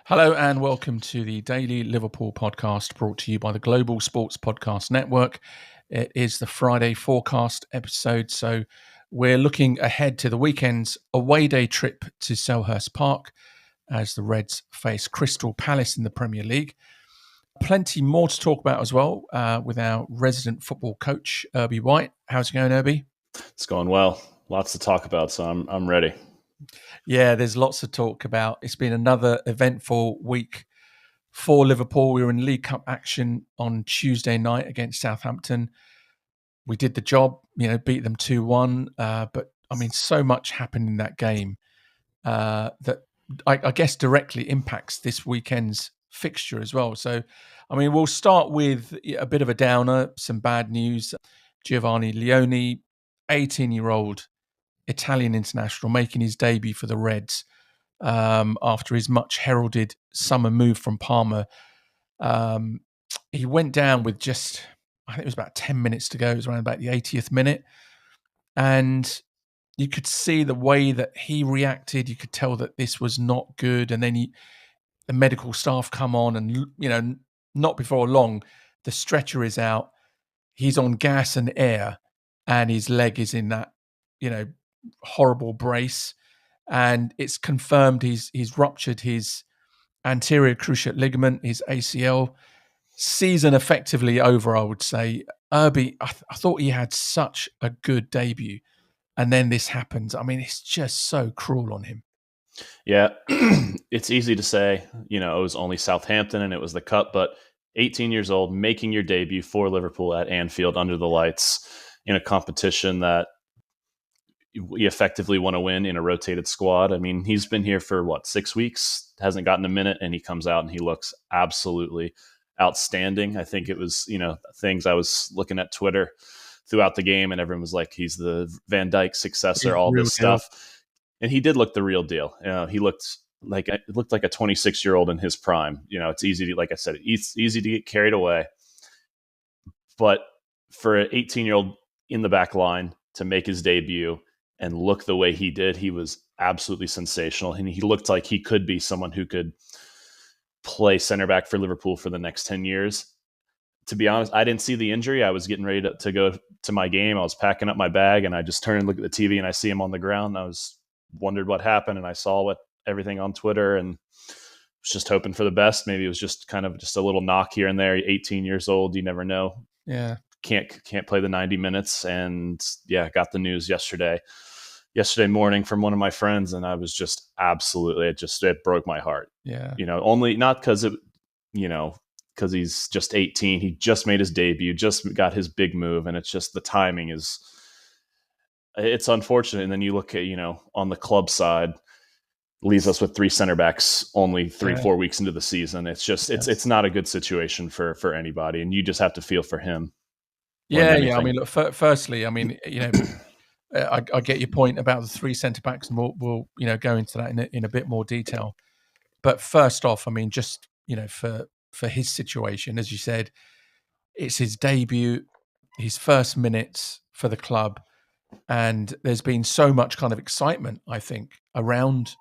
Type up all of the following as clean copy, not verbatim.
Hello and welcome to the Daily Liverpool podcast brought to you by the Global Sports Podcast Network. It is the Friday forecast episode, so we're looking ahead to the weekend's away day trip to Selhurst Park as the Reds face Crystal Palace in the Premier League. Plenty more to talk about as well with our resident football coach, Irby White. How's it going, Irby? It's going well. Lots to talk about, so I'm ready. Yeah, there's lots to talk about. It's been another eventful week for Liverpool. We were in League Cup action on Tuesday night against Southampton. We did the job, beat them 2-1. But, so much happened in that game that I guess directly impacts this weekend's fixture as well. So, we'll start with a bit of a downer, some bad news. Giovanni Leoni, 18-year-old Italian international, making his debut for the Reds after his much heralded summer move from Parma. He went down with I think it was about 10 minutes to go. It was around about the 80th minute. And you could see the way that he reacted. You could tell that this was not good. And then the medical staff come on and, not before long, the stretcher is out. He's on gas and air and his leg is in that, horrible brace. And it's confirmed he's ruptured his anterior cruciate ligament, his ACL. Season effectively over, I would say. Irby, I thought he had such a good debut. And then this happens. It's just so cruel on him. Yeah, it's easy to say, it was only Southampton and it was the cup, but 18 years old, making your debut for Liverpool at Anfield under the lights in a competition that you effectively want to win in a rotated squad. He's been here for 6 weeks, hasn't gotten a minute, and he comes out and he looks absolutely outstanding. I think it was, things I was looking at Twitter throughout the game and everyone was like, he's the Van Dijk successor, all this stuff. And he did look the real deal. He looked like a 26-year-old in his prime. It's easy to, like I said, it's easy to get carried away. But for an 18-year-old in the back line to make his debut and look the way he did, he was absolutely sensational. And he looked like he could be someone who could play center back for Liverpool for the next 10 years. To be honest, I didn't see the injury. I was getting ready to go to my game. I was packing up my bag and I just turned and looked at the TV and I see him on the ground. I was wondered what happened and I saw everything on Twitter and was just hoping for the best. Maybe it was just kind of just a little knock here and there. 18 years old, you never know. Yeah. Can't play the 90 minutes. And yeah, got the news yesterday morning from one of my friends. And I was just absolutely, it broke my heart. Yeah. Only not because because he's just 18. He just made his debut, just got his big move. And it's just the timing it's unfortunate. And then you look at, on the club side, leaves us with 3 center backs only 4 weeks into the season. It's just, it's not a good situation for anybody. And you just have to feel for him. Yeah. Look, firstly, I get your point about the 3 centre backs, and we'll go into that in a bit more detail. But first off, just for his situation, as you said, it's his debut, his first minutes for the club, and there's been so much kind of excitement, I think, around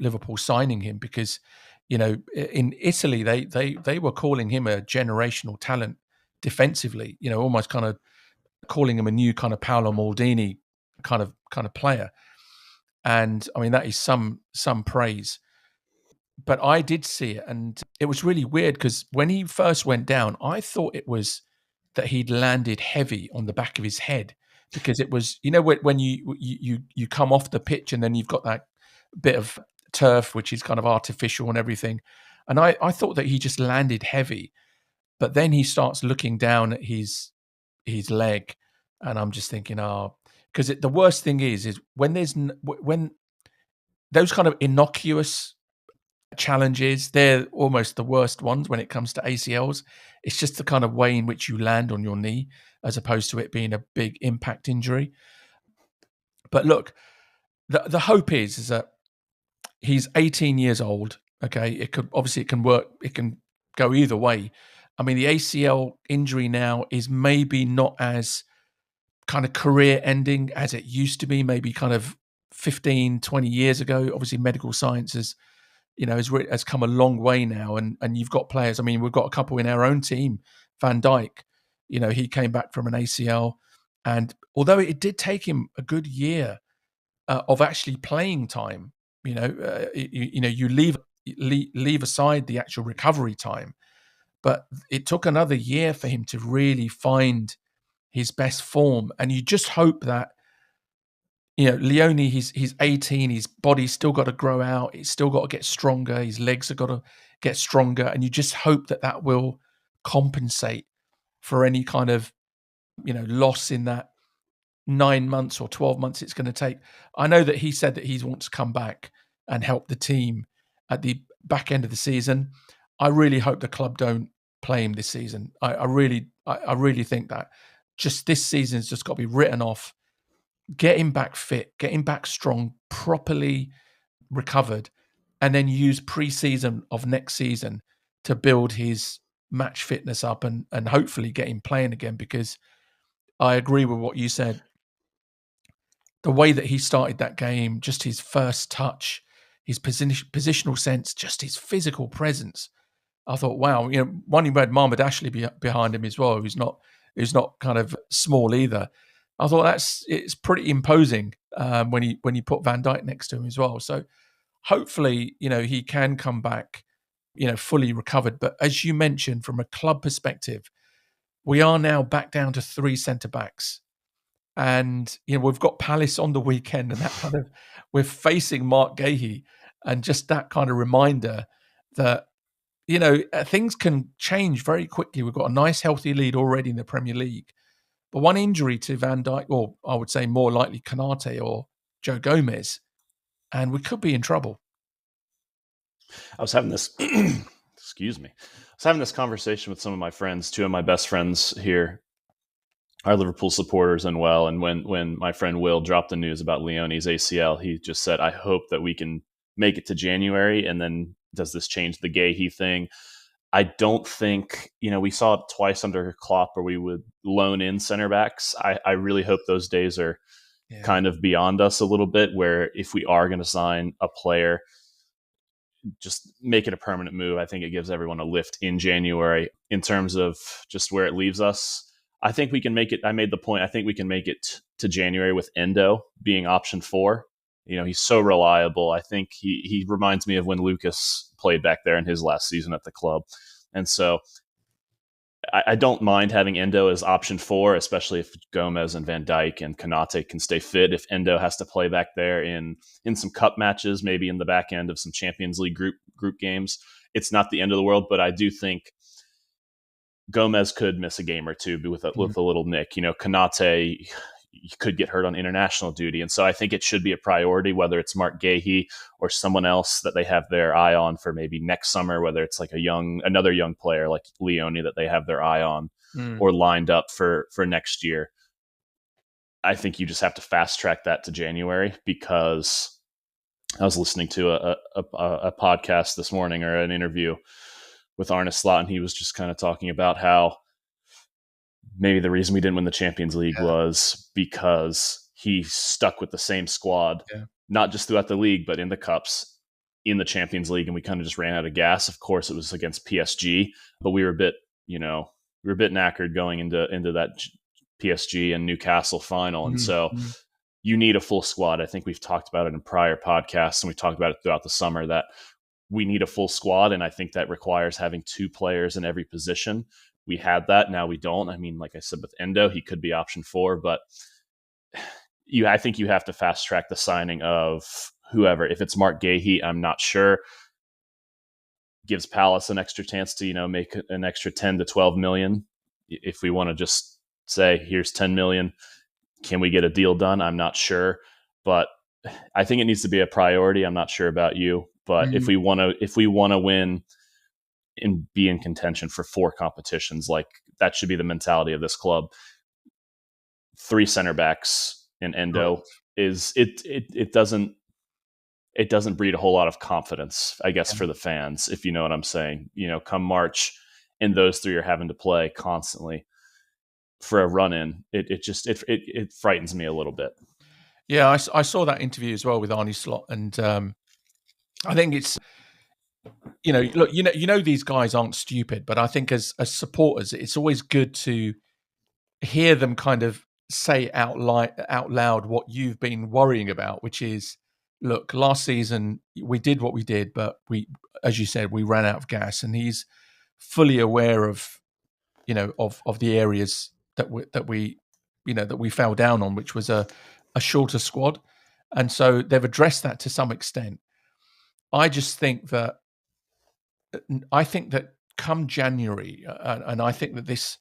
Liverpool signing him because in Italy they were calling him a generational talent defensively, almost kind of calling him a new kind of Paolo Maldini kind of player. And that is some praise. But I did see it and it was really weird because when he first went down, I thought it was that he'd landed heavy on the back of his head because it was, when you come off the pitch and then you've got that bit of turf, which is kind of artificial and everything. And I thought that he just landed heavy, but then he starts looking down at his leg and I'm just thinking, because the worst thing is when those kind of innocuous challenges, they're almost the worst ones when it comes to ACLs. It's just the kind of way in which you land on your knee as opposed to it being a big impact injury. But look, the hope is that he's 18 years old. Okay, it can work. It can go either way. The ACL injury now is maybe not as kind of career ending as it used to be, maybe kind of 15, 20 years ago. Obviously, medical science has has come a long way now. And you've got players. I mean, we've got a couple in our own team. Van Dijk, he came back from an ACL, and although it did take him a good year of actually playing time, you leave aside the actual recovery time, but it took another year for him to really find his best form. And you just hope that, Leoni, he's 18, his body's still got to grow out, it's still got to get stronger, his legs have got to get stronger, and you just hope that will compensate for any kind of, loss in that 9 months or 12 months it's going to take. I know that he said that he wants to come back and help the team at the back end of the season. I really hope the club don't play him this season. I really think that just this season's just got to be written off. Get him back fit, get him back strong, properly recovered, and then use pre-season of next season to build his match fitness up and hopefully get him playing again, because I agree with what you said. The way that he started that game, just his first touch, his positional sense, just his physical presence. I thought, wow, one, he had Mahmoud Ashley behind him as well, who's not kind of small either. I thought it's pretty imposing when you put Van Dijk next to him as well. So hopefully, he can come back, fully recovered. But as you mentioned, from a club perspective, we are now back down to 3 centre backs. And we've got Palace on the weekend, and that kind of, we're facing Mark Guehi, and just that kind of reminder that things can change very quickly. We've got a nice healthy lead already in the Premier League, but one injury to Van Dijk, or I would say more likely Konate or Joe Gomez, and we could be in trouble. I was having this excuse me. I was having this conversation with some of my friends, 2 of my best friends here are Liverpool supporters and when my friend Will dropped the news about Leoni's ACL, he just said, I hope that we can make it to January, and then does this change the Guehi thing? I don't think, we saw it twice under Klopp where we would loan in center backs. I really hope those days are kind of beyond us a little bit, where if we are going to sign a player, just make it a permanent move. I think it gives everyone a lift in January. In terms of just where it leaves us, I think we can make it. I made the point. I think we can make it to January with Endo being option 4. He's so reliable. I think he reminds me of when Lucas played back there in his last season at the club. And so I don't mind having Endo as option 4, especially if Gomez and Van Dijk and Konate can stay fit. If Endo has to play back there in some cup matches, maybe in the back end of some Champions League group games, it's not the end of the world. But I do think Gomez could miss a game or two with a little nick. Konate could get hurt on international duty. And so I think it should be a priority, whether it's Mark Guehi or someone else that they have their eye on for maybe next summer, whether it's like another young player like Leoni that they have their eye on or lined up for next year. I think you just have to fast track that to January, because I was listening to a podcast this morning, or an interview with Arne Slot, and he was just kind of talking about how maybe the reason we didn't win the Champions League was because he stuck with the same squad, not just throughout the league, but in the cups, in the Champions League, and we kind of just ran out of gas. Of course, it was against PSG, but we were a bit knackered going into that PSG and Newcastle final, and so you need a full squad. I think we've talked about it in prior podcasts, and we talked about it throughout the summer, that we need a full squad, and I think that requires having 2 players in every position. We had that, now we don't. I mean, like I said, with Endo, he could be option 4, but I think you have to fast track the signing of whoever. If it's Mark Guehi, I'm not sure. Gives Palace an extra chance to, make an extra 10 to 12 million. If we want to just say, here's 10 million, can we get a deal done? I'm not sure, but I think it needs to be a priority. I'm not sure about you, but if we want to win and be in contention for 4 competitions, like that should be the mentality of this club. 3 center backs in Endo it doesn't breed a whole lot of confidence, I guess, for the fans, if you know what I'm saying. Come March, and those 3 are having to play constantly for a run in. It frightens me a little bit. Yeah, I saw that interview as well with Arne Slot, and I think it's look, these guys aren't stupid, but I think as supporters, it's always good to hear them kind of say out loud what you've been worrying about, which is, look, last season we did what we did, but as you said, we ran out of gas, and he's fully aware of, of the areas that we fell down on, which was a shorter squad, and so they've addressed that to some extent. I think that come January, and I think that this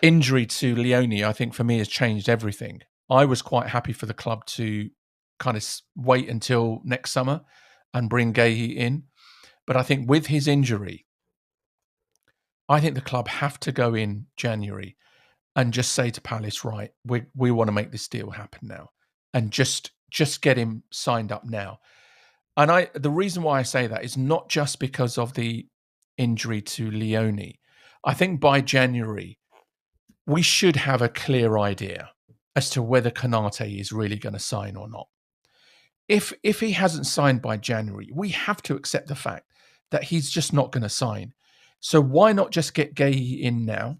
injury to Leoni, I think for me, has changed everything. I was quite happy for the club to kind of wait until next summer and bring Guehi in. But I think with his injury, I think the club have to go in January and just say to Palace, right, we want to make this deal happen now, and just get him signed up now. And the reason why I say that is not just because of the injury to Leoni. I think by January, we should have a clear idea as to whether Konate is really going to sign or not. If he hasn't signed by January, we have to accept the fact that he's just not going to sign. So why not just get Guehi in now,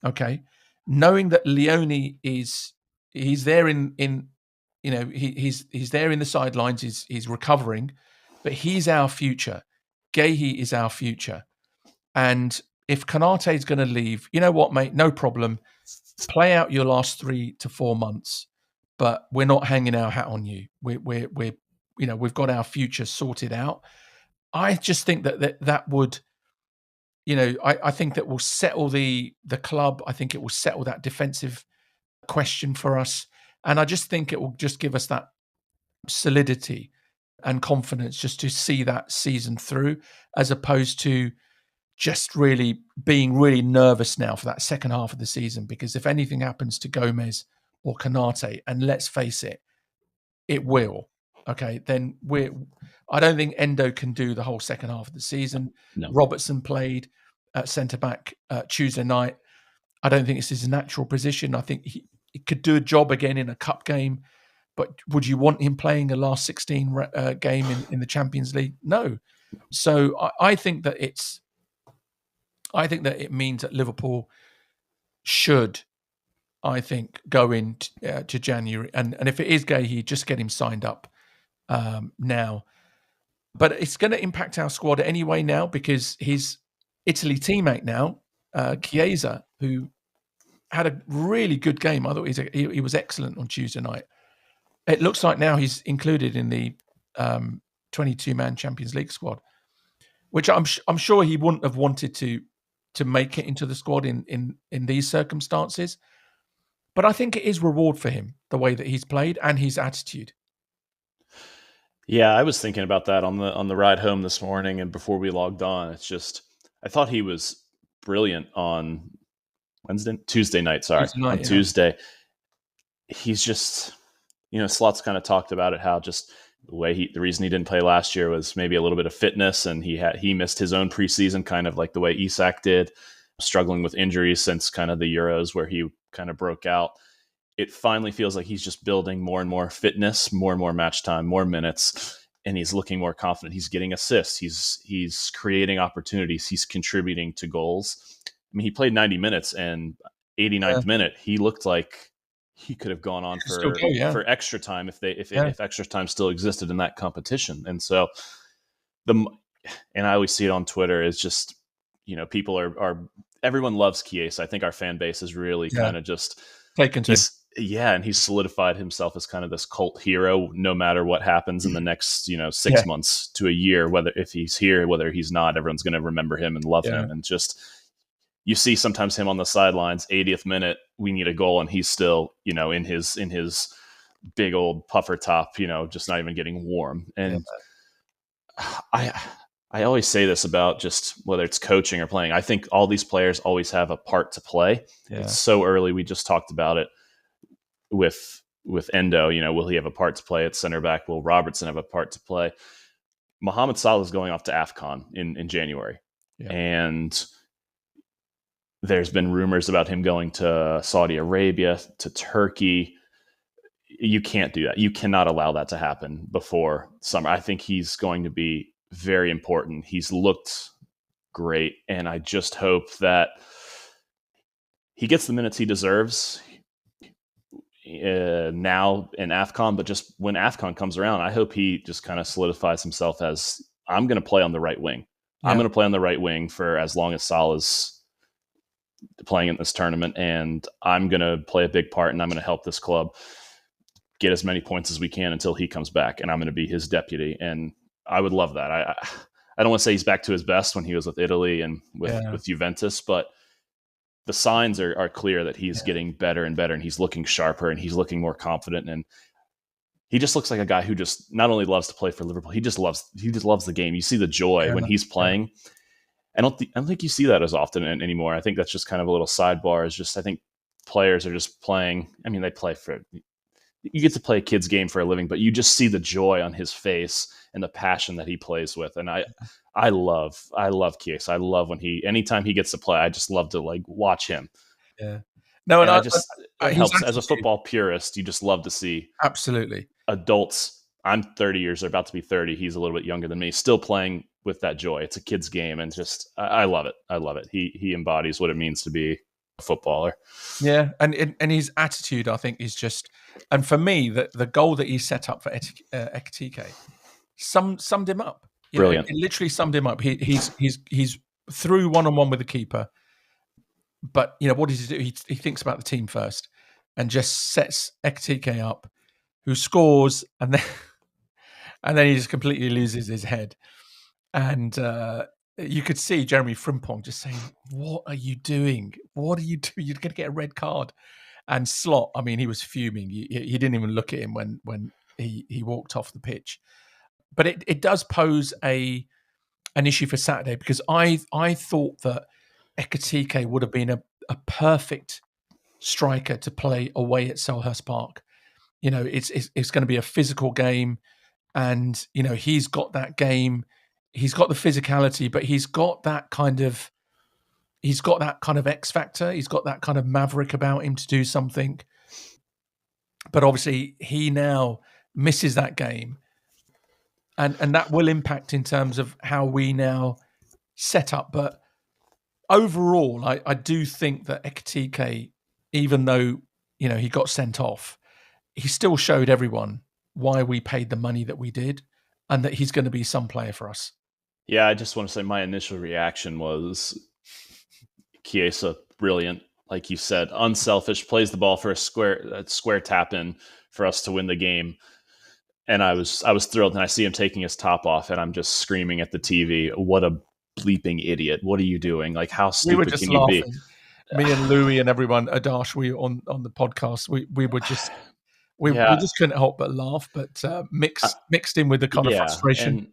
okay? Knowing that Leoni he's there he's there in the sidelines, he's recovering, but he's our future. Guehi is our future. And if Konate is going to leave, you know what, mate? No problem. Play out your last 3 to 4 months, but we're not hanging our hat on you. We've got our future sorted out. I just think that would, I think that will settle the club. I think it will settle that defensive question for us, and I just think it will just give us that solidity and confidence just to see that season through, as opposed to just really being really nervous now for that second half of the season. Because if anything happens to Gomez or Konate, and let's face it, it will, okay, then I don't think Endo can do the whole second half of the season. No. Robertson played at centre-back Tuesday night. I don't think it's his natural position. I think he could do a job again in a cup game, but would you want him playing a last 16 game in the Champions League? No. So I think that it means that Liverpool should, I think, go in to January. And if it is Guehi, just get him signed up now. But it's going to impact our squad anyway now, because his Italy teammate now, Chiesa, who had a really good game. I thought he was excellent on Tuesday night. It looks like now he's included in the 22-man Champions League squad, which I'm sure he wouldn't have wanted to make it into the squad in these circumstances. But I think it is reward for him, the way that he's played and his attitude. Yeah, I was thinking about that on the ride home this morning and before we logged on. It's just, I thought he was brilliant on Tuesday night. Tuesday. He's just, Slot's kind of talked about it, how just the reason he didn't play last year was maybe a little bit of fitness, and he missed his own preseason, kind of like the way Isak did, struggling with injuries since kind of the Euros where he kind of broke out. It finally feels like he's just building more and more fitness, more and more match time, more minutes, and he's looking more confident. He's getting assists. He's creating opportunities. He's contributing to goals. I mean, he played 90 minutes, and 89th minute, he looked like he could have gone on for extra time if extra time still existed in that competition. And so and I always see it on Twitter, is just, people are everyone loves Chiesa. I think our fan base is really kind of just taken to. And he's solidified himself as kind of this cult hero, no matter what happens in the next, 6 months to a year, whether if he's here, whether he's not, everyone's going to remember him and love him. And just, you see sometimes him on the sidelines, 80th minute, we need a goal, and he's still, in his big old puffer top, just not even getting warm. And I always say this about just whether it's coaching or playing. I think all these players always have a part to play. Yeah. It's so early. We just talked about it with Endo. Will he have a part to play at center back? Will Robertson have a part to play? Mohamed Salah is going off to AFCON in January. Yeah. And there's been rumors about him going to Saudi Arabia, to Turkey. You can't do that. You cannot allow that to happen before summer. I think he's going to be very important. He's looked great, and I just hope that he gets the minutes he deserves now in AFCON, but just when AFCON comes around, I hope he just kind of solidifies himself as, I'm going to play on the right wing. I'm going to play on the right wing for as long as Salah's playing in this tournament, and I'm going to play a big part, and I'm going to help this club get as many points as we can until he comes back, and I'm going to be his deputy. And I would love that. I don't want to say he's back to his best when he was with Italy and with Juventus, but the signs are clear that he's getting better and better, and he's looking sharper, and he's looking more confident, and he just looks like a guy who just not only loves to play for Liverpool, he just loves the game. You see the joy when he's playing. I don't think you see that as often anymore. I think that's just kind of a little sidebar. Is just, I think players are just playing. I mean, they play for, you get to play a kid's game for a living, but you just see the joy on his face and the passion that he plays with. And I love Chiesa. I love when anytime he gets to play, I just love to like watch him. Yeah. No, and it helps as a football purist. You just love to see absolutely adults. I'm 30 years, they're about to be 30. He's a little bit younger than me, still playing with that joy. It's a kid's game, and just I love it. I love it. He embodies what it means to be a footballer. Yeah, and his attitude, I think, is just. And for me, the goal that he set up for Ekitike summed him up. Brilliant. It literally summed him up. He's through one-on-one with the keeper, but what does he do? He thinks about the team first, and just sets Ekitike up, who scores, and then he just completely loses his head. And you could see Jeremy Frimpong just saying, "What are you doing? What are you doing? You're going to get a red card." And Slot, I mean, he was fuming. He didn't even look at him when he walked off the pitch. But it does pose an issue for Saturday, because I thought that Ekitike would have been a perfect striker to play away at Selhurst Park. It's going to be a physical game, and he's got that game. He's got the physicality, but he's got that kind of X factor. He's got that kind of maverick about him to do something. But obviously, he now misses that game, and that will impact in terms of how we now set up. But overall, I do think that Ekitike, even though he got sent off, he still showed everyone why we paid the money that we did, and that he's going to be some player for us. Yeah, I just want to say my initial reaction was Chiesa, brilliant. Like you said, unselfish, plays the ball for a square tap in for us to win the game. And I was thrilled, and I see him taking his top off, and I'm just screaming at the TV, "What a bleeping idiot. What are you doing? Like, how stupid can you be?" Me and Louis and everyone, Adash, we on the podcast, we were just we just couldn't help but laugh, but mixed in with the kind of frustration. And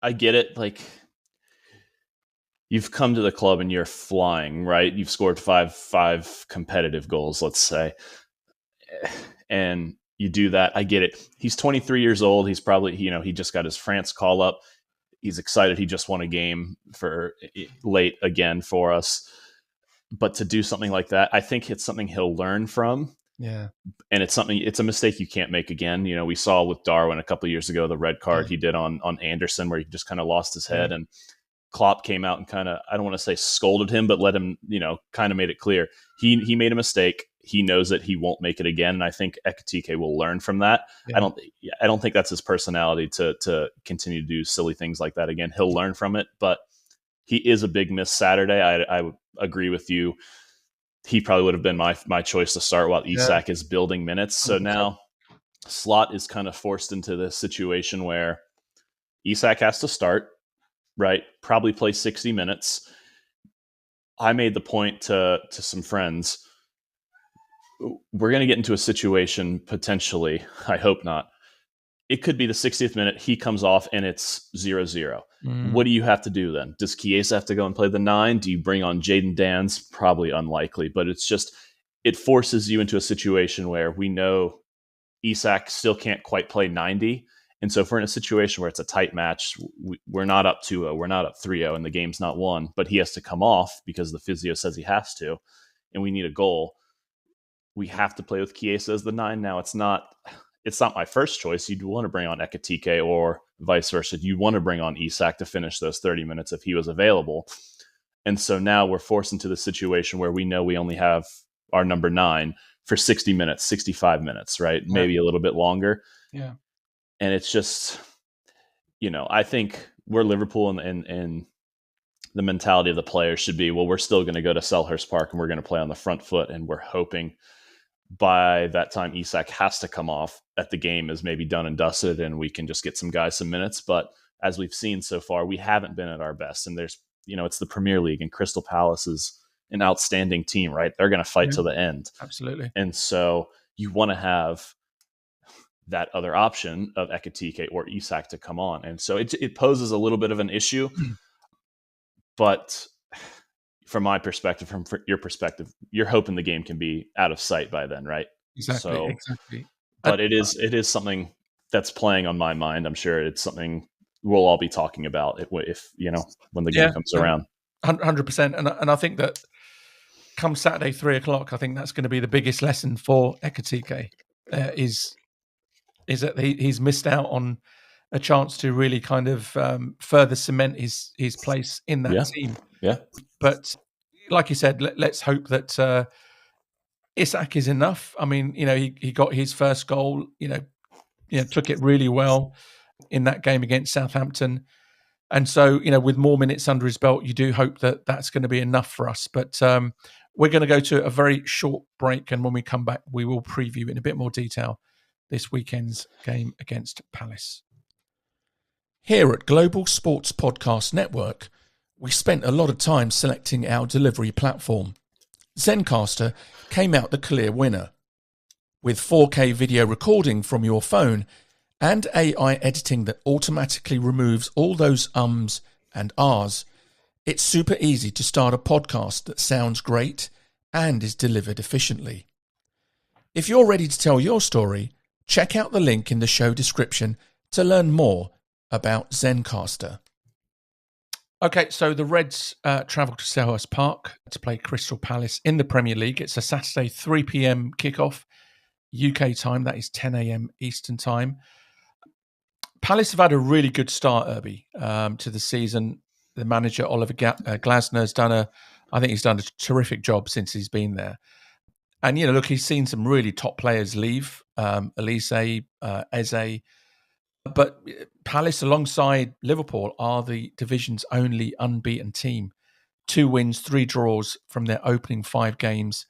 I get it. Like, you've come to the club and you're flying, right? You've scored five competitive goals, let's say, and you do that. I get it. He's 23 years old. He's probably, he just got his France call up. He's excited. He just won a game for late again for us. But to do something like that, I think it's something he'll learn from. Yeah. And it's a mistake you can't make again. We saw with Darwin a couple of years ago, the red card he did on Anderson, where he just kind of lost his head, and Klopp came out and kind of, I don't want to say scolded him, but let him, kind of made it clear. He made a mistake. He knows that he won't make it again. And I think Ekitike will learn from that. Yeah. I don't think that's his personality to continue to do silly things like that again. He'll learn from it, but he is a big miss Saturday. I agree with you. He probably would have been my choice to start while Isak is building minutes. So now Slot is kind of forced into this situation where Isak has to start, right? Probably play 60 minutes. I made the point to some friends, we're going to get into a situation potentially, I hope not. It could be the 60th minute, he comes off and it's 0-0. What do you have to do then? Does Chiesa have to go and play the 9? Do you bring on Jadon Danns? Probably unlikely, but it forces you into a situation where we know Isak still can't quite play 90. And so if we're in a situation where it's a tight match, we're not up 2-0, we're not up 3-0, and the game's not won, but he has to come off because the physio says he has to, and we need a goal. We have to play with Chiesa as the 9 now. It's not it's not my first choice. You'd want to bring on Ekitike or vice versa. You'd want to bring on Isak to finish those 30 minutes if he was available. And so now we're forced into the situation where we know we only have our number 9 for 60 minutes, 65 minutes, right? Yeah. Maybe a little bit longer. Yeah. And it's just, I think we're Liverpool, and the mentality of the players should be, well, we're still going to go to Selhurst Park and we're going to play on the front foot. And we're hoping by that time Isak has to come off, that the game is maybe done and dusted and we can just get some guys some minutes. But as we've seen so far, we haven't been at our best. And there's, it's the Premier League, and Crystal Palace is an outstanding team, right? They're going to fight till the end. Absolutely. And so you want to have that other option of Ekitike or Isak to come on. And so it poses a little bit of an issue. But from my perspective, from your perspective, you're hoping the game can be out of sight by then, right? Exactly. But it is something that's playing on my mind. I'm sure it's something we'll all be talking about if when the game comes around. 100%. And I think that come Saturday, 3:00, I think that's going to be the biggest lesson for Ekitike, is that he's missed out on a chance to really kind of further cement his place in that team. Yeah. But like you said, let's hope that Isak is enough. I mean, he got his first goal, took it really well in that game against Southampton. And so, with more minutes under his belt, you do hope that that's going to be enough for us. But we're going to go to a very short break. And when we come back, we will preview in a bit more detail this weekend's game against Palace. Here at Global Sports Podcast Network, we spent a lot of time selecting our delivery platform. Zencastr came out the clear winner. With 4K video recording from your phone and AI editing that automatically removes all those ums and ahs, it's super easy to start a podcast that sounds great and is delivered efficiently. If you're ready to tell your story, check out the link in the show description to learn more about Zencastr. Okay, so the Reds travel to Selhurst Park to play Crystal Palace in the Premier League. It's a Saturday 3 p.m. kickoff, UK time. That is 10 a.m. Eastern time. Palace have had a really good start, Irby, to the season. The manager, Oliver Glasner, he's done a terrific job since he's been there. And, look, he's seen some really top players leave, Elise, Eze. But Palace, alongside Liverpool, are the division's only unbeaten team. 2 wins, 3 draws from their opening 5 games.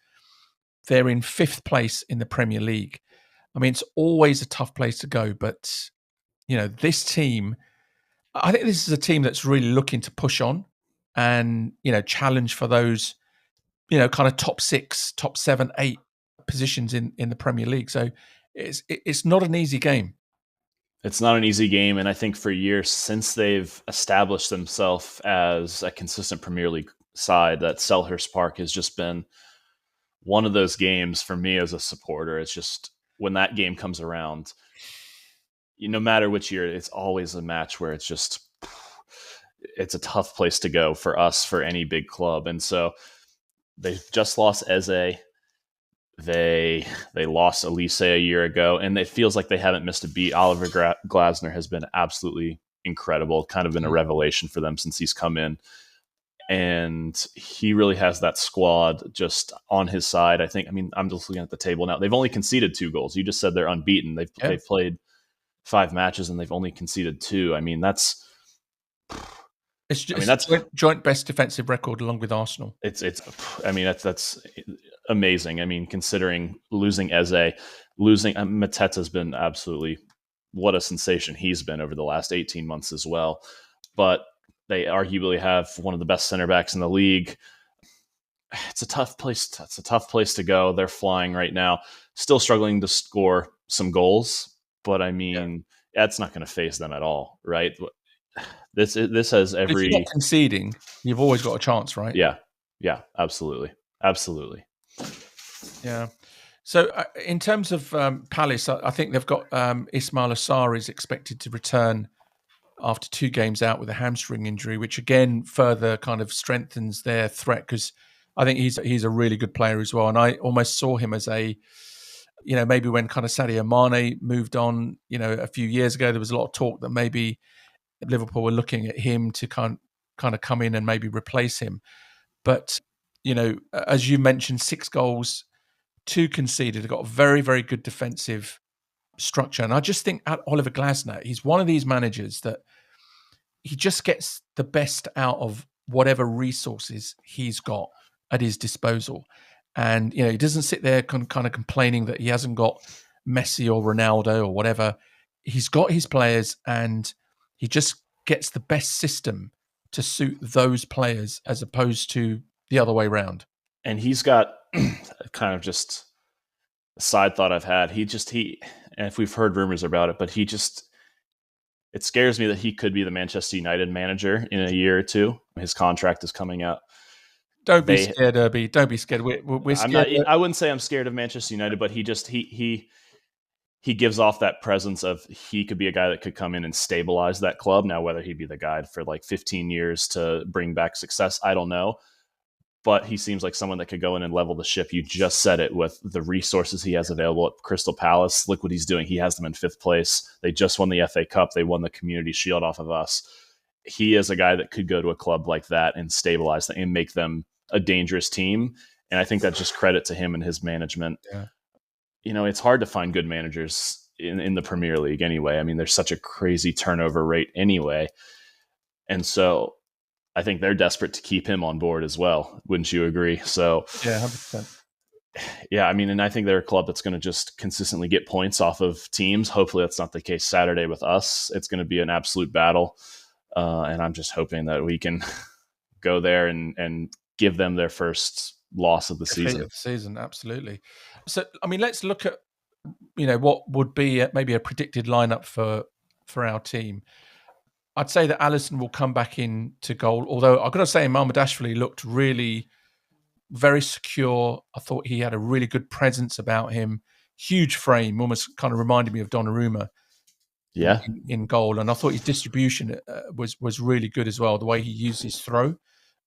They're in 5th place in the Premier League. I mean, it's always a tough place to go, but, this team, I think this is a team that's really looking to push on and, challenge for those, kind of top 6, top 7, 8 positions in the Premier League. So it's not an easy game. It's not an easy game, and I think for years since they've established themselves as a consistent Premier League side, that Selhurst Park has just been one of those games for me as a supporter. It's just when that game comes around, no matter which year, it's always a match where it's a tough place to go for us, for any big club. And so they've just lost Eze. They lost Elise a year ago, and it feels like they haven't missed a beat. Oliver Glasner has been absolutely incredible, kind of been a revelation for them since he's come in. And he really has that squad just on his side. I'm just looking at the table now. They've only conceded 2 goals. You just said they're unbeaten. They've played 5 matches and they've only conceded 2. I mean, that's joint best defensive record along with Arsenal. That's amazing. I mean, considering losing Eze, Mateta's been absolutely, what a sensation he's been over the last 18 months as well. But they arguably have one of the best center backs in the league. It's a tough place. It's a tough place to go. They're flying right now, still struggling to score some goals. But I mean, that's not going to phase them at all, right? This has every. If you're not conceding, you've always got a chance, right? Yeah, absolutely. Yeah. So in terms of Palace, I think they've got Ismail Assar is expected to return after 2 games out with a hamstring injury, which again further kind of strengthens their threat, because I think he's a really good player as well. And I almost saw him as a maybe when kind of Sadio Mane moved on, a few years ago, there was a lot of talk that maybe Liverpool were looking at him to kind of come in and maybe replace him. But, as you mentioned, 6 goals, 2 conceded. They've got a very, very good defensive structure. And I just think Oliver Glasner, he's one of these managers that he just gets the best out of whatever resources he's got at his disposal. And, he doesn't sit there kind of complaining that he hasn't got Messi or Ronaldo or whatever. He's got his players and he just gets the best system to suit those players as opposed to the other way around. And he's got kind of just a side thought I've had. And if we've heard rumors about it, but it scares me that he could be the Manchester United manager in a year or 2. His contract is coming out. Don't be scared, Irby. Don't be scared. We're scared. I wouldn't say I'm scared of Manchester United, but he gives off that presence of he could be a guy that could come in and stabilize that club. Now, whether he'd be the guy for like 15 years to bring back success, I don't know. But he seems like someone that could go in and level the ship. You just said it with the resources he has available at Crystal Palace. Look what he's doing. He has them in 5th place. They just won the FA Cup. They won the Community Shield off of us. He is a guy that could go to a club like that and stabilize them and make them a dangerous team. And I think that's just credit to him and his management. Yeah. It's hard to find good managers in the Premier League anyway. I mean, there's such a crazy turnover rate anyway. And so I think they're desperate to keep him on board as well. Wouldn't you agree? So yeah, 100%. Yeah, I mean, and I think they're a club that's going to just consistently get points off of teams. Hopefully that's not the case Saturday with us. It's going to be an absolute battle. And I'm just hoping that we can go there and give them their first loss of the season. Absolutely. So, I mean, let's look at, what would be maybe a predicted lineup for our team. I'd say that Alisson will come back into goal, although I've got to say Mamardashvili looked really very secure. I thought he had a really good presence about him. Huge frame, almost kind of reminded me of Donnarumma in goal. And I thought his distribution was really good as well, the way he used his throw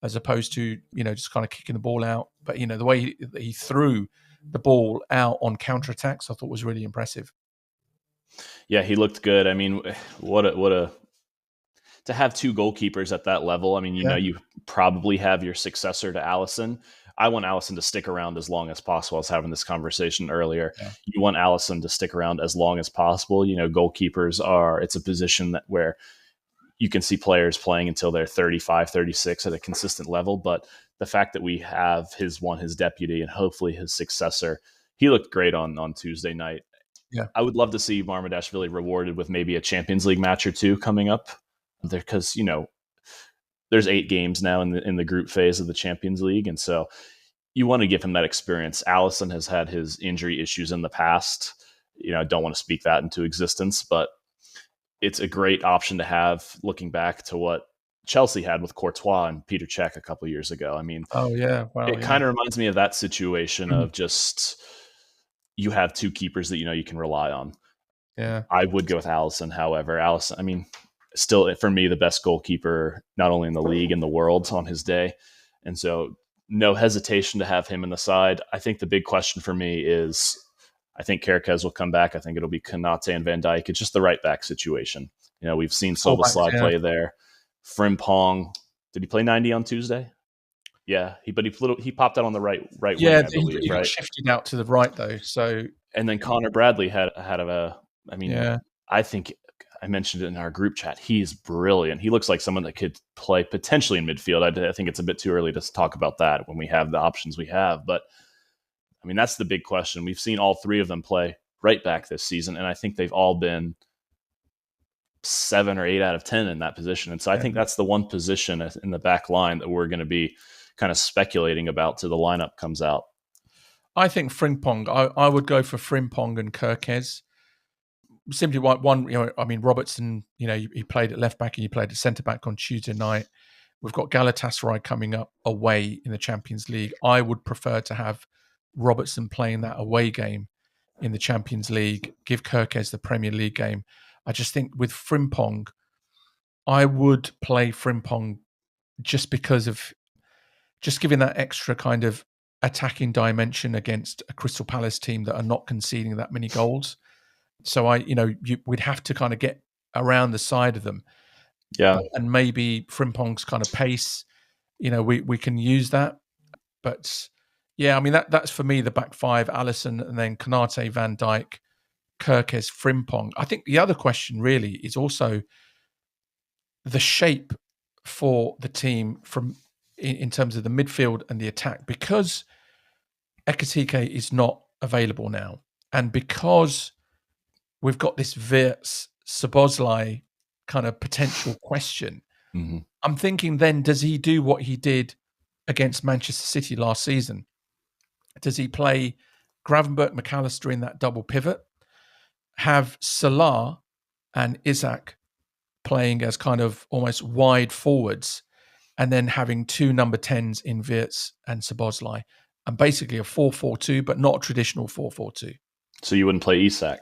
as opposed to, just kind of kicking the ball out. But, the way he threw the ball out on counterattacks, I thought was really impressive. Yeah, he looked good. I mean, to have 2 goalkeepers at that level. I mean, you probably have your successor to Alisson. I want Alisson to stick around as long as possible. I was having this conversation earlier. Yeah. You want Alisson to stick around as long as possible. Goalkeepers it's a position where you can see players playing until they're 35, 36 at a consistent level. But the fact that we have his deputy and hopefully his successor, he looked great on Tuesday night. Yeah, I would love to see Mamardashvili rewarded with maybe a Champions League match or 2 coming up. Because there's 8 games now in the group phase of the Champions League, and so you want to give him that experience. Alisson has had his injury issues in the past. I don't want to speak that into existence, but it's a great option to have. Looking back to what Chelsea had with Courtois and Peter Cech a couple of years ago, I mean, it kind of reminds me of that situation of just you have 2 keepers that you can rely on. Yeah, I would go with Alisson. However, Alisson, I mean, still, for me, the best goalkeeper, not only in the league, in the world on his day. And so no hesitation to have him in the side. I think the big question for me is, I think Kerkez will come back. I think it'll be Konate and Van Dijk. It's just the right back situation. We've seen Szoboszlai play there. Frimpong, did he play 90 on Tuesday? Yeah, he popped out on the right wing. Yeah, he got shifted out to the right though. So and then Connor Bradley had I think I mentioned it in our group chat. He's brilliant. He looks like someone that could play potentially in midfield. I think it's a bit too early to talk about that when we have the options we have. But, I mean, that's the big question. We've seen all 3 of them play right back this season, and I think they've all been 7 or 8 out of 10 in that position. And so I think that's the one position in the back line that we're going to be kind of speculating about till the lineup comes out. I think Frimpong. I would go for Frimpong and Kerkez. Simply one, Robertson, he played at left back and he played at centre back on Tuesday night. We've got Galatasaray coming up away in the Champions League. I would prefer to have Robertson playing that away game in the Champions League, give Kerkez the Premier League game. I just think with Frimpong, I would play Frimpong just because of just giving that extra kind of attacking dimension against a Crystal Palace team that are not conceding that many goals. So we'd have to kind of get around the side of them. Yeah. And maybe Frimpong's kind of pace, we can use that. But yeah, I mean, that's for me the back five: Alisson, and then Konate, Van Dijk, Kirkes, Frimpong. I think the other question really is also the shape for the team in terms of the midfield and the attack, because Ekitike is not available now, and because we've got this Wirtz Szoboszlai kind of potential question. Mm-hmm. I'm thinking then, does he do what he did against Manchester City last season? Does he play Gravenberch, McAllister in that double pivot, have Salah and Isak playing as kind of almost wide forwards, and then having two number 10s in Wirtz and Szoboszlai, and basically a 4-4-2, but not a traditional 4-4-2? So you wouldn't play Isak?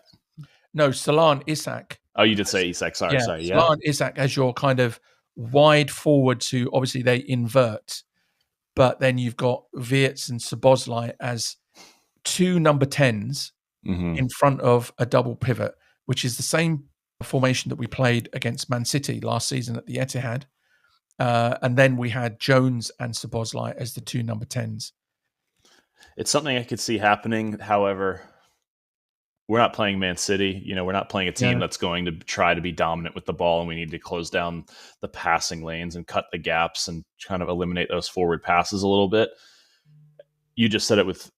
No, Salah and Isak. Oh, you did say Isak. Sorry. Salah and Isak as your kind of wide forwards who obviously they invert, but then you've got Wirtz and Szoboszlai as two number 10s in front of a double pivot, which is the same formation that we played against Man City last season at the Etihad. And then we had Jones and Szoboszlai as the two number 10s. It's something I could see happening. However, we're not playing Man City. We're not playing a team that's going to try to be dominant with the ball, and we need to close down the passing lanes and cut the gaps and kind of eliminate those forward passes a little bit. You just said it with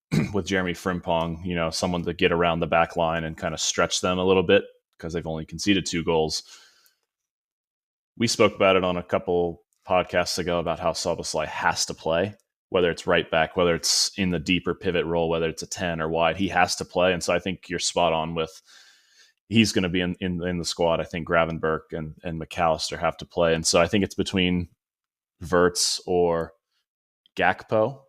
Jeremy Frimpong, someone to get around the back line and kind of stretch them a little bit because they've only conceded 2 goals. We spoke about it on a couple podcasts ago about how Szoboszlai has to play, whether it's right back, whether it's in the deeper pivot role, whether it's a 10 or wide, he has to play. And so I think you're spot on with he's going to be in the squad. I think Gravenberch and McAllister have to play. And so I think it's between Wirtz or Gakpo.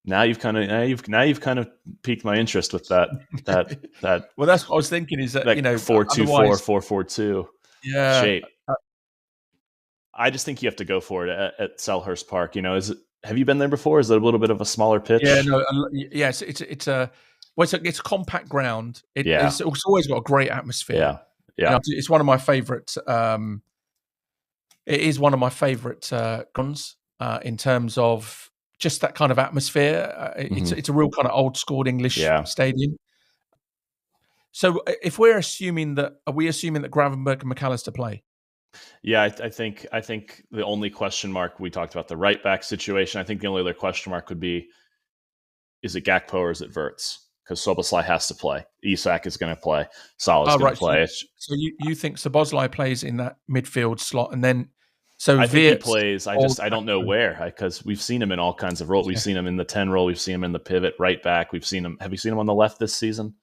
Now you've kind of piqued my interest with that. Well, that's what I was thinking. Is that 4-2-4, 4-4-2 shape. Yeah. I just think you have to go for it at Selhurst Park. Have you been there before? Is it a little bit of a smaller pitch? Yeah, no, yes, it's a compact ground. It's always got a great atmosphere. Yeah. It's one of my favorite. It is one of my favorite grounds in terms of just that kind of atmosphere. It's a real kind of old school English stadium. So, if are we assuming that Gravenberch and McAllister play? Yeah, I think the only question mark, we talked about the right back situation. I think the only other question mark would be, is it Gakpo or is it Wirtz? Because Szoboszlai has to play. Isak is going to play. Salah's going to play. So you think Szoboszlai plays in that midfield slot, and then I think he plays. I don't know where, because we've seen him in all kinds of roles. We've seen him in the 10 role. We've seen him in the pivot right back. We've seen him. Have you seen him on the left this season?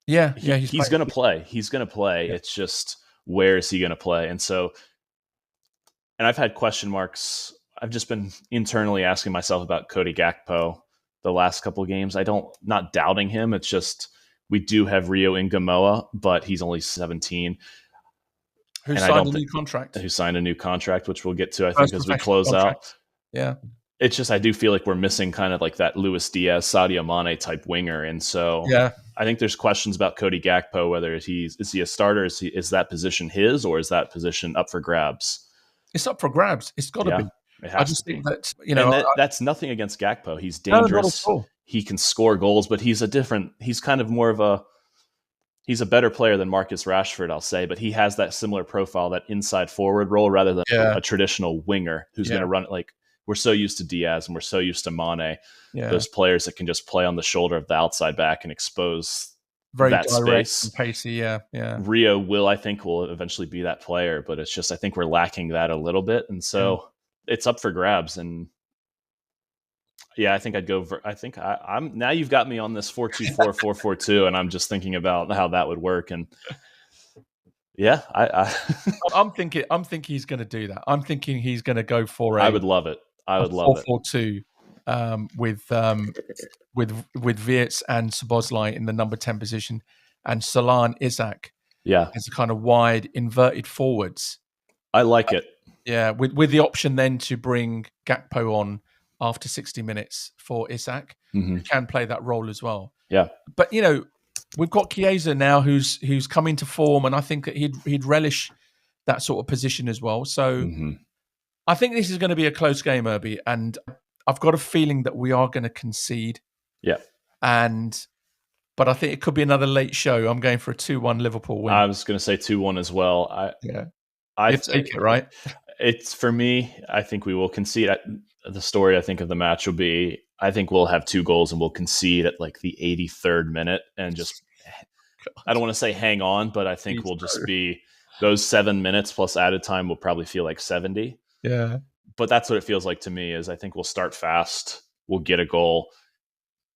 Yeah, he's going to play. He's going to play. Yeah. It's just, where is he going to play? And I've had question marks. I've just been internally asking myself about Cody Gakpo the last couple of games. Not doubting him. It's just, we do have Rio Ingamoa, but he's only 17. Who signed a new contract, which we'll get to, I think, as we close out. Yeah. It's just, I do feel like we're missing kind of like that Luis Diaz, Sadio Mane type winger. And so I think there's questions about Cody Gakpo, whether is he a starter? Is that position his, or is that position up for grabs? It's up for grabs. It's got to be. I just think that, that's nothing against Gakpo. He's dangerous. No, he can score goals, but he's kind of more of he's a better player than Marcus Rashford, I'll say, but he has that similar profile, that inside forward role, rather than a traditional winger who's going to run it. Like, we're so used to Diaz and we're so used to Mane, those players that can just play on the shoulder of the outside back and expose very that direct space. And pacey, yeah. Rio will eventually be that player, but it's just, I think we're lacking that a little bit. And so it's up for grabs. And I think I'd go. I'm now. You've got me on this 4-2-4, 4-4-2, and I'm just thinking about how that would work. And I'm thinking he's going to do that. I'm thinking he's going to go for I would love it. I would love 4-4-2 with Wirtz and Szoboszlai in the number 10 position, and Salah and Isak as a kind of wide inverted forwards. I like it. Yeah, with the option then to bring Gakpo on after 60 minutes for Isak, Mm-hmm. who can play that role as well. Yeah. But, we've got Chiesa now who's come into form, and I think that he'd relish that sort of position as well. So Mm-hmm. I think this is going to be a close game, Irby, and I've got a feeling that we are going to concede. Yeah. But I think it could be another late show. I'm going for a 2-1 Liverpool win. I was going to say 2-1 as well. You take it, right? It's for me. I think we will concede. The story I think of the match will be, I think we'll have 2 goals and we'll concede at like the 83rd minute and just, I don't want to say hang on, but I think we'll just be those 7 minutes plus added time will probably feel like 70. Yeah. But that's what it feels like to me. Is I think we'll start fast. We'll get a goal,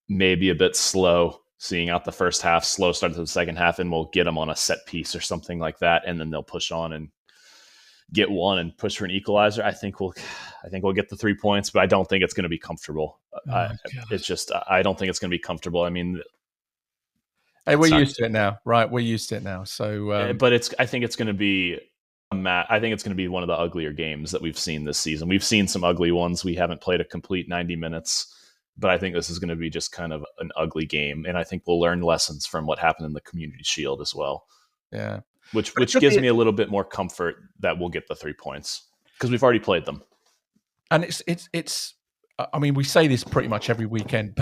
maybe a bit slow, seeing out the first half, slow start to the second half, and we'll get them on a set piece or something like that, and then they'll push on and get one and push for an equalizer. I think we'll get the 3 points, but I don't think it's going to be comfortable. I don't think it's going to be comfortable. I mean, hey, we're used to it now, right? We're used to it now. So, but I think it's going to be I think it's going to be one of the uglier games that we've seen this season. We've seen some ugly ones. We haven't played a complete 90 minutes. But I think this is going to be just kind of an ugly game, and I think we'll learn lessons from what happened in the Community Shield as well. Yeah, which gives me a little bit more comfort that we'll get the 3 points because we've already played them. And it's. I mean, we say this pretty much every weekend,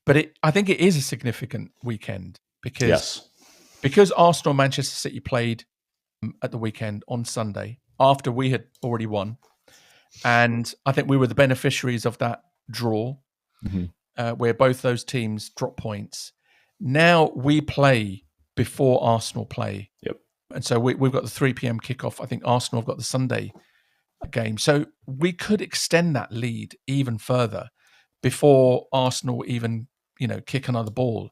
but I think it is a significant weekend because Arsenal and Manchester City played at the weekend on Sunday after we had already won, and I think we were the beneficiaries of that draw. Mm-hmm. Where both those teams drop points. Now we play before Arsenal play. Yep. And so we've got the 3 p.m. kickoff. I think Arsenal have got the Sunday game. So we could extend that lead even further before Arsenal even, kick another ball.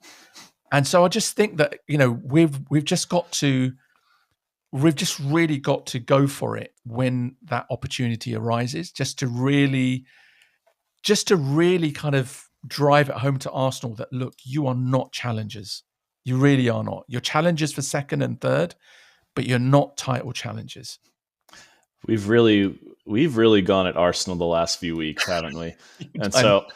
And so I just think that, we've just really got to go for it when that opportunity arises, just to really kind of drive it home to Arsenal that, look, you are not challengers. You really are not. You're challengers for second and third, but you're not title challengers. We've really gone at Arsenal the last few weeks, haven't we? And so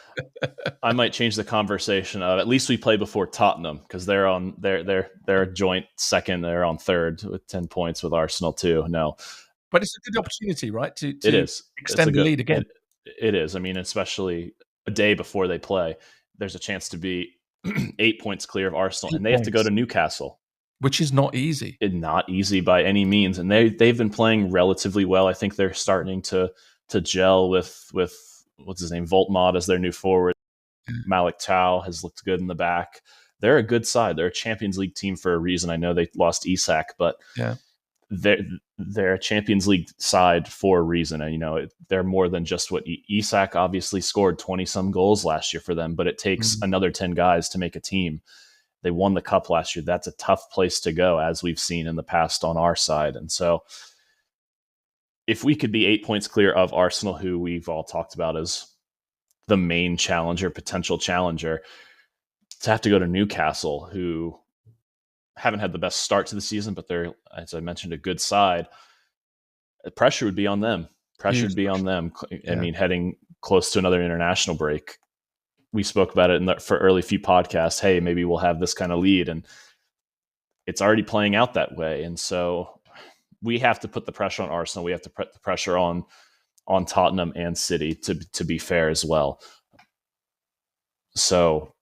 I might change the conversation of at least we play before Tottenham because they're a joint second. They're on third with 10 points with Arsenal too. No, but it's a good opportunity, right? To it is extend the lead again. It is. I mean, especially a day before they play, there's a chance to be 8 points clear of Arsenal, and they have to go to Newcastle, which is not easy. Not easy by any means. And they've been playing relatively well. I think they're starting to gel with what's his name, Voltmod as their new forward. Malik Tau has looked good in the back. They're a good side. They're a Champions League team for a reason. I know they lost Isak, but they're a Champions League side for a reason. And, they're more than just what Isak obviously scored 20 some goals last year for them, but it takes another 10 guys to make a team. They won the cup last year. That's a tough place to go, as we've seen in the past on our side. And so if we could be 8 points clear of Arsenal, who we've all talked about as the main challenger, potential challenger, to have to go to Newcastle, who haven't had the best start to the season, but they're, as I mentioned, a good side. The pressure would be on them. I mean, heading close to another international break. We spoke about it for early few podcasts. Hey, maybe we'll have this kind of lead, and it's already playing out that way. And so we have to put the pressure on Arsenal. We have to put the pressure on Tottenham and City to be fair as well. So,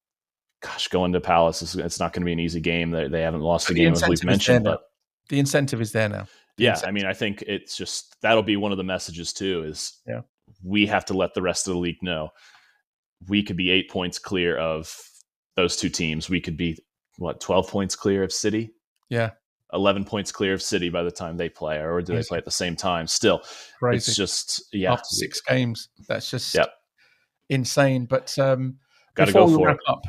gosh, going to Palace it's not going to be an easy game. They haven't lost a game, as we've mentioned, but the incentive is there now. I mean, I think it's just that'll be one of the messages too. Is we have to let the rest of the league know we could be 8 points clear of those two teams. We could be 12 points clear of City. 11 points clear of City by the time they play, or do they play at the same time? Still, crazy. It's just after 6 games, that's just insane. But gotta go for it. Up,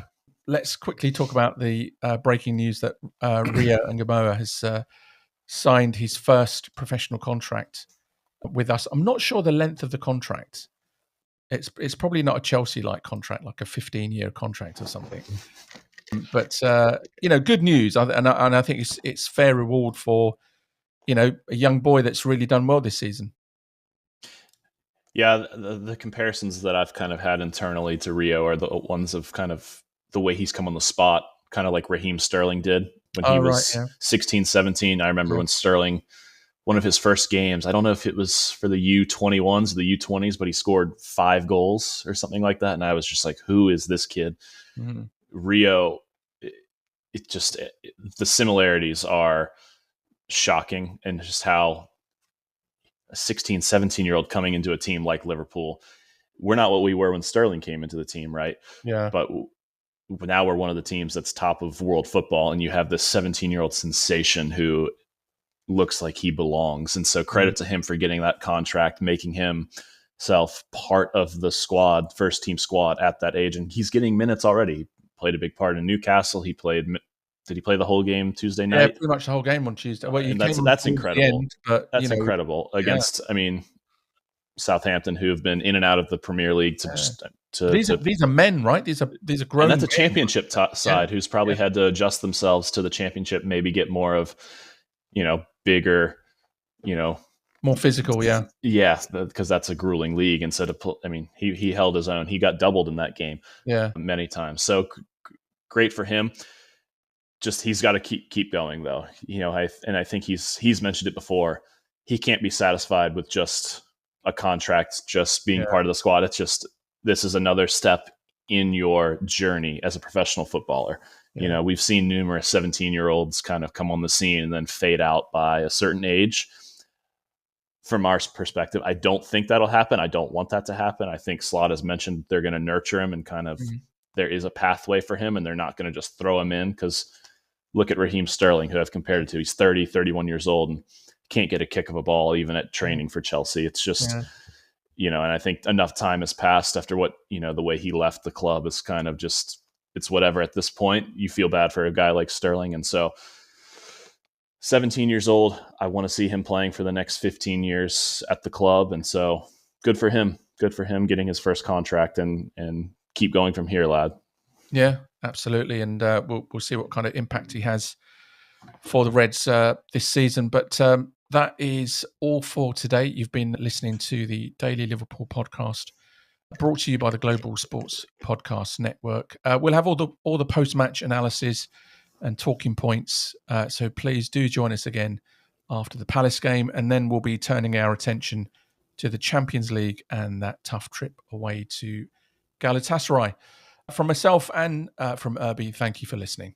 let's quickly talk about the breaking news that Rio Ngamoa has signed his first professional contract with us. I'm not sure the length of the contract. It's probably not a Chelsea-like contract, like a 15-year contract or something. But good news, and I think it's fair reward for a young boy that's really done well this season. Yeah, the comparisons that I've kind of had internally to Rio are the ones of kind of the way he's come on the spot, kind of like Raheem Sterling did when he Oh, right, was yeah. 16, 17. I remember Yeah. when Sterling, one of his first games, I don't know if it was for the U21s or the U20s, but he scored 5 goals or something like that. And I was just like, who is this kid? Mm-hmm. Rio, the similarities are shocking, and just how a 16, 17-year-old coming into a team like Liverpool, we're not what we were when Sterling came into the team, right? Yeah. But now we're one of the teams that's top of world football, and you have this 17-year-old sensation who looks like he belongs. And so credit to him for getting that contract, making himself part of the squad, first team squad at that age. And he's getting minutes already. He played a big part in Newcastle. Did he play the whole game Tuesday Yeah, night? pretty much the whole game on Tuesday. Well, you And came on that's towards the incredible. end, but That's incredible yeah. against, I mean, Southampton, who have been in and out of the Premier League These are men, right? These are grown. and that's a men. championship side who's probably had to adjust themselves to the championship, maybe get more of, bigger, more physical. yeah, because that's a grueling league. Instead of, I mean, he held his own. He got doubled in that game, many times. So great for him. Just he's got to keep going though. I think he's mentioned it before. He can't be satisfied with just a contract, just being part of the squad. It's just, this is another step in your journey as a professional footballer. Yeah. We've seen numerous 17-year-olds kind of come on the scene and then fade out by a certain age. From our perspective, I don't think that'll happen. I don't want that to happen. I think Slot has mentioned they're going to nurture him and kind of there is a pathway for him, and they're not going to just throw him in, because look at Raheem Sterling, who I've compared it to. He's 30, 31 years old and can't get a kick of a ball even at training for Chelsea. It's just, and I think enough time has passed after what, the way he left the club is kind of just, it's whatever at this point. You feel bad for a guy like Sterling. And so 17 years old, I want to see him playing for the next 15 years at the club. And so good for him. Good for him getting his first contract, and keep going from here, lad. Yeah, absolutely. And we'll see what kind of impact he has for the Reds this season. But that is all for today. You've been listening to the Daily Liverpool podcast, brought to you by the Global Sports Podcast Network. We'll have all the post-match analysis and talking points. So please do join us again after the Palace game, and then we'll be turning our attention to the Champions League and that tough trip away to Galatasaray. From myself and from Irby, thank you for listening.